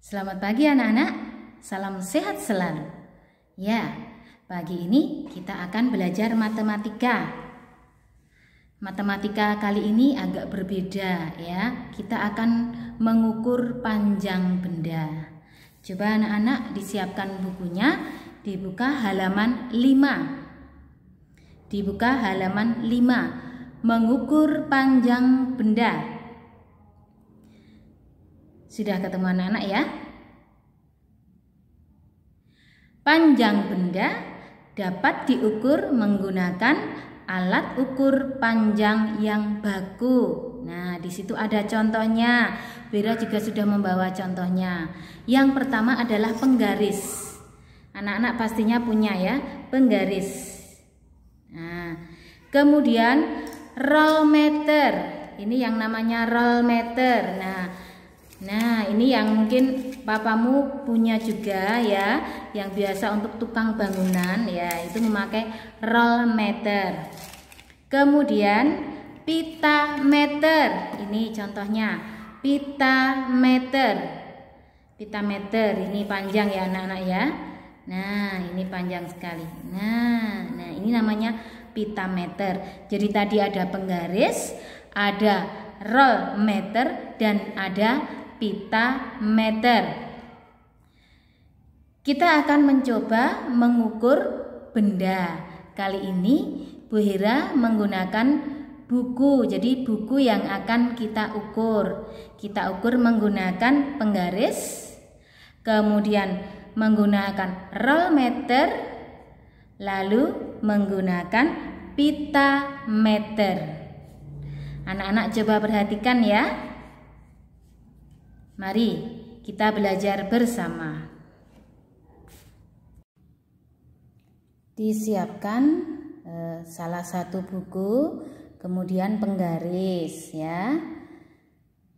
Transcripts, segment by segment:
Selamat pagi anak-anak, salam sehat selalu. Ya, pagi ini kita akan belajar matematika. Matematika kali ini agak berbeda ya. Kita akan mengukur panjang benda. Coba anak-anak disiapkan bukunya, dibuka halaman 5. Dibuka halaman 5, mengukur panjang benda. Sudah ketemu anak-anak ya? Panjang benda dapat diukur menggunakan alat ukur panjang yang baku. Nah, di situ ada contohnya. Vera juga sudah membawa contohnya. Yang pertama adalah penggaris. Anak-anak pastinya punya ya, penggaris. Nah, kemudian roll meter. Ini yang namanya roll meter. Nah, ini yang mungkin papamu punya juga ya, yang biasa untuk tukang bangunan ya, itu memakai roll meter. Kemudian pita meter. Ini contohnya, pita meter. Pita meter ini panjang ya anak-anak ya. Nah, ini panjang sekali. Nah, ini namanya pita meter. Jadi tadi ada penggaris, ada roll meter, dan ada pita meter. Kita akan mencoba mengukur benda. Kali ini Bu Hira menggunakan buku. Jadi buku yang akan kita ukur. Kita ukur menggunakan penggaris, kemudian menggunakan roll meter, lalu menggunakan pita meter. Anak-anak coba perhatikan ya. Mari kita belajar bersama. Disiapkan salah satu buku, kemudian penggaris ya.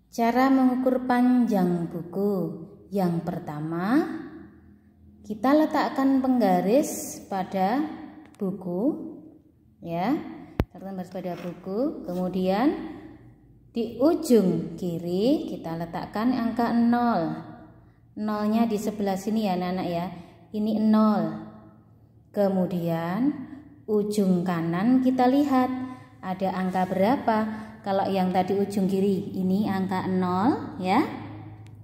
Cara mengukur panjang buku. Yang pertama, kita letakkan penggaris pada buku ya. Letakkan pada buku, kemudian di ujung kiri kita letakkan angka 0. Nolnya di sebelah sini ya anak-anak ya. Ini 0. Kemudian ujung kanan kita lihat ada angka berapa. Kalau yang tadi ujung kiri ini angka 0 ya.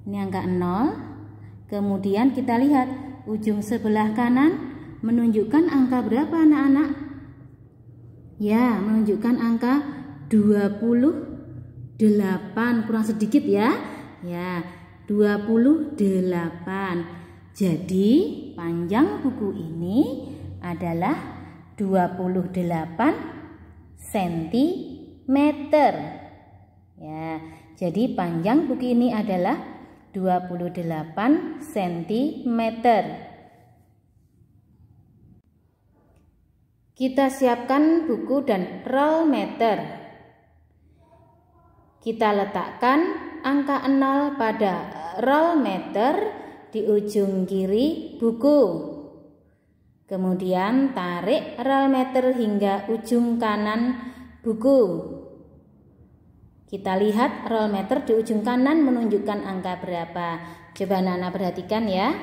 Ini angka 0. Kemudian kita lihat ujung sebelah kanan menunjukkan angka berapa anak-anak? Ya, menunjukkan angka 28, kurang sedikit ya. Ya, 28. Jadi panjang buku ini adalah 28 cm. Ya, jadi panjang buku ini adalah 28 cm. Kita siapkan buku dan roll meter. Kita letakkan angka 0 pada roll meter di ujung kiri buku. Kemudian tarik roll meter hingga ujung kanan buku. Kita lihat roll meter di ujung kanan menunjukkan angka berapa. Coba anak-anak perhatikan ya.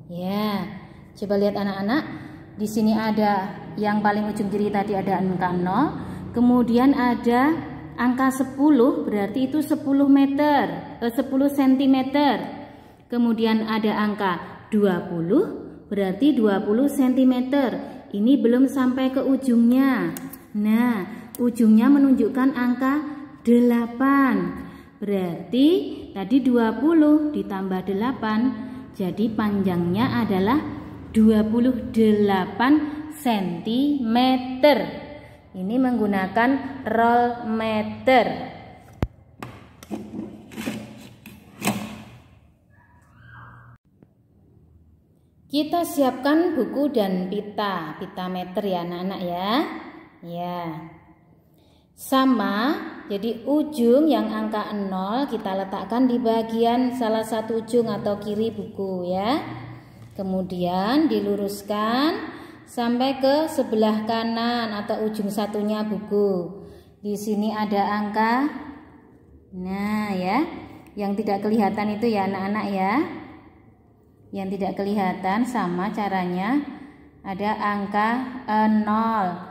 Ya, coba lihat anak-anak. Di sini ada yang paling ujung kiri tadi ada angka 0. Kemudian ada angka 10, berarti itu 10 cm. Kemudian ada angka 20, berarti 20 cm. Ini belum sampai ke ujungnya. Nah, ujungnya menunjukkan angka 8. Berarti tadi 20 ditambah 8. Jadi panjangnya adalah 28 cm. Ini menggunakan roll meter. Kita siapkan buku dan pita meter ya anak-anak ya. Ya. Sama Jadi ujung yang angka 0 kita letakkan di bagian salah satu ujung atau kiri buku ya. Kemudian diluruskan sampai ke sebelah kanan atau ujung satunya buku. Di sini ada angka. Nah ya, yang tidak kelihatan itu ya anak-anak ya. Yang tidak kelihatan sama caranya, ada angka 0.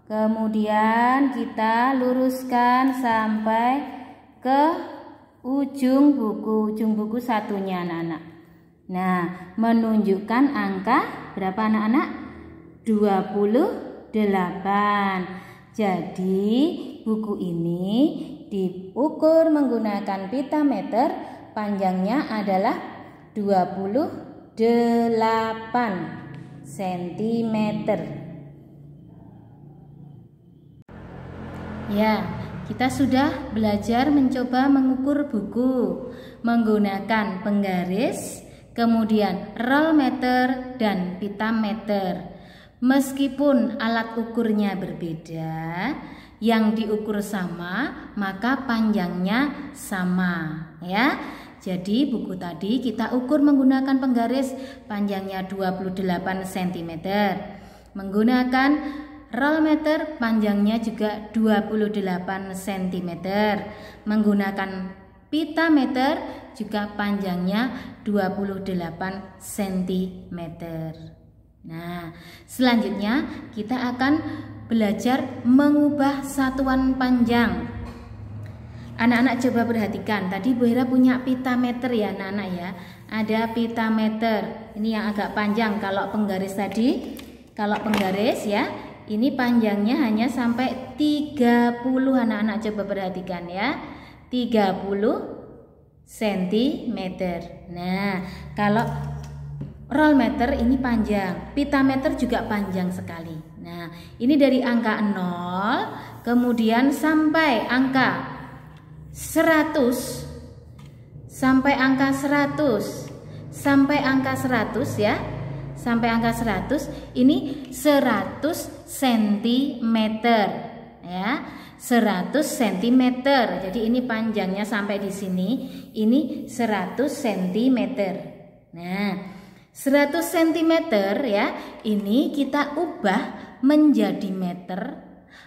Kemudian kita luruskan sampai ke ujung buku satunya anak-anak. Nah, menunjukkan angka berapa anak-anak? 28. Jadi buku ini diukur menggunakan pita meter, panjangnya adalah 28 cm. Ya, kita sudah belajar mencoba mengukur buku menggunakan penggaris, kemudian roll meter dan pita meter. Meskipun alat ukurnya berbeda, yang diukur sama, maka panjangnya sama, ya. Jadi buku tadi kita ukur menggunakan penggaris, panjangnya 28 cm. Menggunakan roll meter, panjangnya juga 28 cm. Menggunakan pita meter juga panjangnya 28 cm. Nah, selanjutnya kita akan belajar mengubah satuan panjang. Anak-anak coba perhatikan, tadi Bu Hera punya pita meter ya anak-anak ya. Ada pita meter, ini yang agak panjang. Kalau penggaris tadi, kalau penggaris ya, ini panjangnya hanya sampai 30. Anak-anak coba perhatikan ya, 30 cm. Nah, kalau roll meter ini panjang, pita meter juga panjang sekali. Nah, ini dari angka 0 kemudian sampai angka 100, sampai angka 100, sampai angka 100 ya, sampai angka 100 ini 100 cm ya, 100 cm. Jadi ini panjangnya sampai di sini, ini 100 cm. Nah, 100 cm ya, ini kita ubah menjadi meter,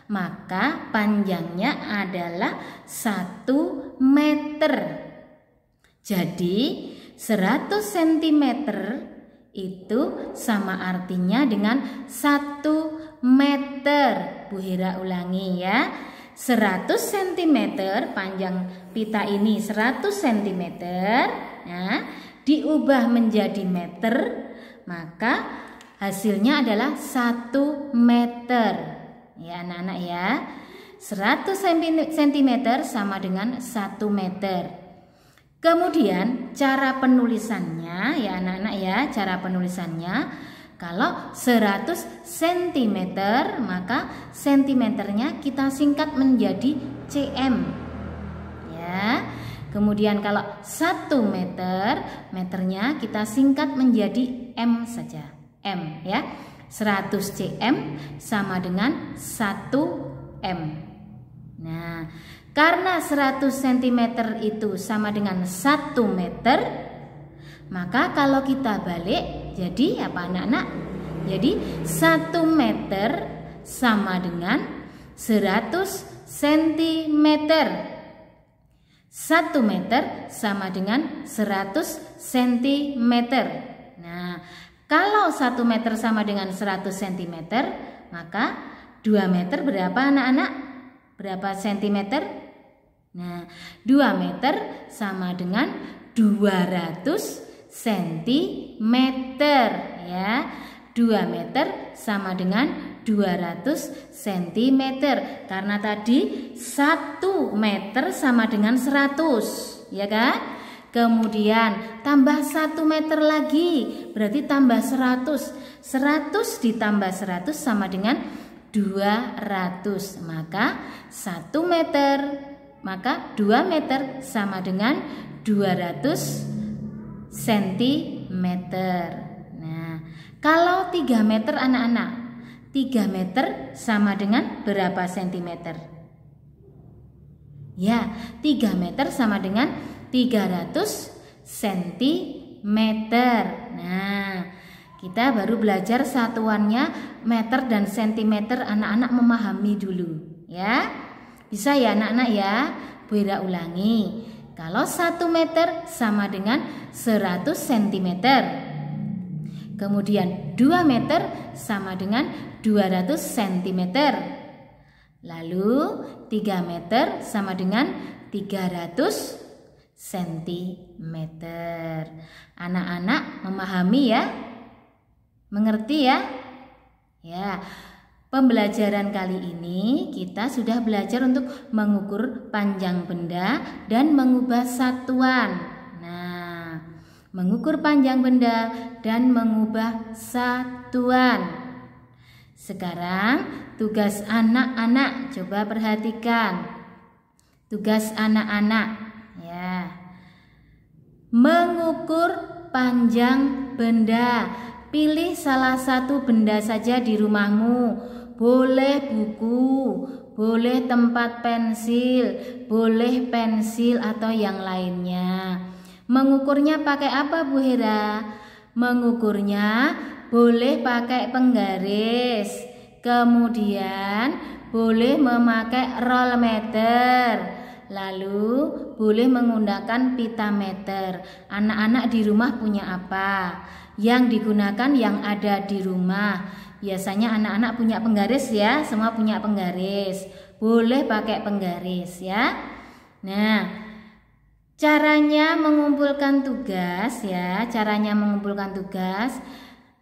maka panjangnya adalah 1 meter. Jadi 100 cm itu sama artinya dengan 1 meter. Bu Hera ulangi ya, 100 cm, panjang pita ini 100 cm, nah, diubah menjadi meter, maka hasilnya adalah 1 meter. Ya anak-anak ya, 100 cm sama dengan 1 meter. Kemudian cara penulisannya ya anak-anak ya, cara penulisannya kalau 100 cm maka sentimeternya kita singkat menjadi cm ya. Kemudian kalau 1 meter, meternya kita singkat menjadi m saja, m ya. 100 cm sama dengan 1 m. Nah, karena 100 cm itu sama dengan 1 meter, maka kalau kita balik jadi apa anak-anak? Jadi 1 meter sama dengan 100 cm. 1 meter sama dengan 100 cm. Nah, kalau 1 meter sama dengan 100 cm, maka 2 meter berapa anak-anak? Berapa centimeter? Nah, 2 meter sama dengan 200 cm ya. 2 meter sama dengan 200 cm. Karena tadi 1 meter sama dengan 100, ya kan? Kemudian tambah 1 meter lagi, berarti tambah 100. 100 ditambah 100 sama dengan 200. Maka 1 meter, maka 2 meter sama dengan 200 cm. Nah, kalau 3 meter anak-anak, 3 meter sama dengan berapa sentimeter? Ya, 3 meter sama dengan 300 cm. Nah, kita baru belajar satuannya meter dan sentimeter, anak-anak memahami dulu ya. Bisa ya anak-anak ya? Bu Hera ulangi. Kalau 1 meter sama dengan 100 cm. Kemudian 2 meter sama dengan 200 cm. Lalu 3 meter sama dengan 300 cm. Anak-anak memahami ya? Mengerti ya? Ya. Pembelajaran kali ini kita sudah belajar untuk mengukur panjang benda dan mengubah satuan. Nah, mengukur panjang benda dan mengubah satuan. Sekarang tugas anak-anak, coba perhatikan. Tugas anak-anak ya. Mengukur panjang benda. Pilih salah satu benda saja di rumahmu. Boleh buku, boleh tempat pensil, boleh pensil atau yang lainnya. Mengukurnya pakai apa Bu Hera? Mengukurnya boleh pakai penggaris. Kemudian boleh memakai roll meter. Lalu boleh menggunakan pita meter. Anak-anak di rumah punya apa? Yang digunakan yang ada di rumah. Biasanya anak-anak punya penggaris ya, semua punya penggaris. Boleh pakai penggaris ya. Nah, caranya mengumpulkan tugas ya, caranya mengumpulkan tugas.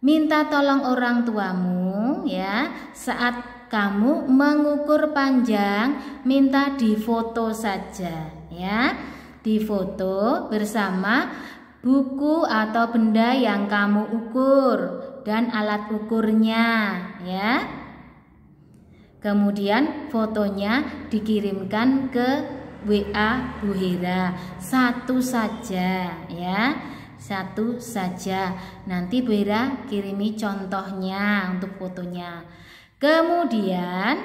Minta tolong orang tuamu ya, saat kamu mengukur panjang, minta difoto saja ya. Difoto bersama buku atau benda yang kamu ukur dan alat ukurnya ya. Kemudian fotonya dikirimkan ke WA Bu Hera. Satu saja ya. Satu saja. Nanti Bu Hera kirimi contohnya untuk fotonya. Kemudian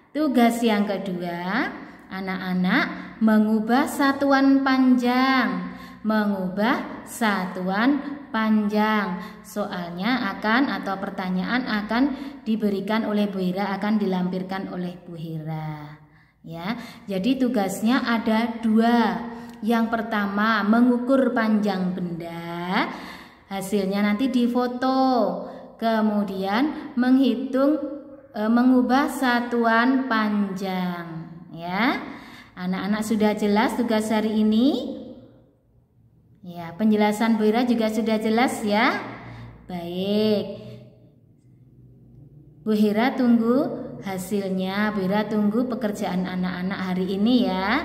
tugas yang kedua, anak-anak mengubah satuan panjang. Mengubah satuan panjang. Soalnya akan atau pertanyaan akan diberikan oleh Bu Hera, akan dilampirkan oleh Bu Hera. Ya, jadi tugasnya ada 2. Yang pertama mengukur panjang benda, hasilnya nanti difoto. Kemudian menghitung, mengubah satuan panjang. Ya, anak-anak sudah jelas tugas hari ini? Ya, penjelasan Bu Hera juga sudah jelas ya. Baik. Bu Hera tunggu hasilnya. Bu Hera tunggu pekerjaan anak-anak hari ini ya.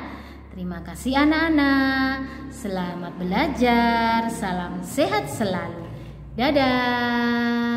Terima kasih anak-anak. Selamat belajar. Salam sehat selalu. Dadah.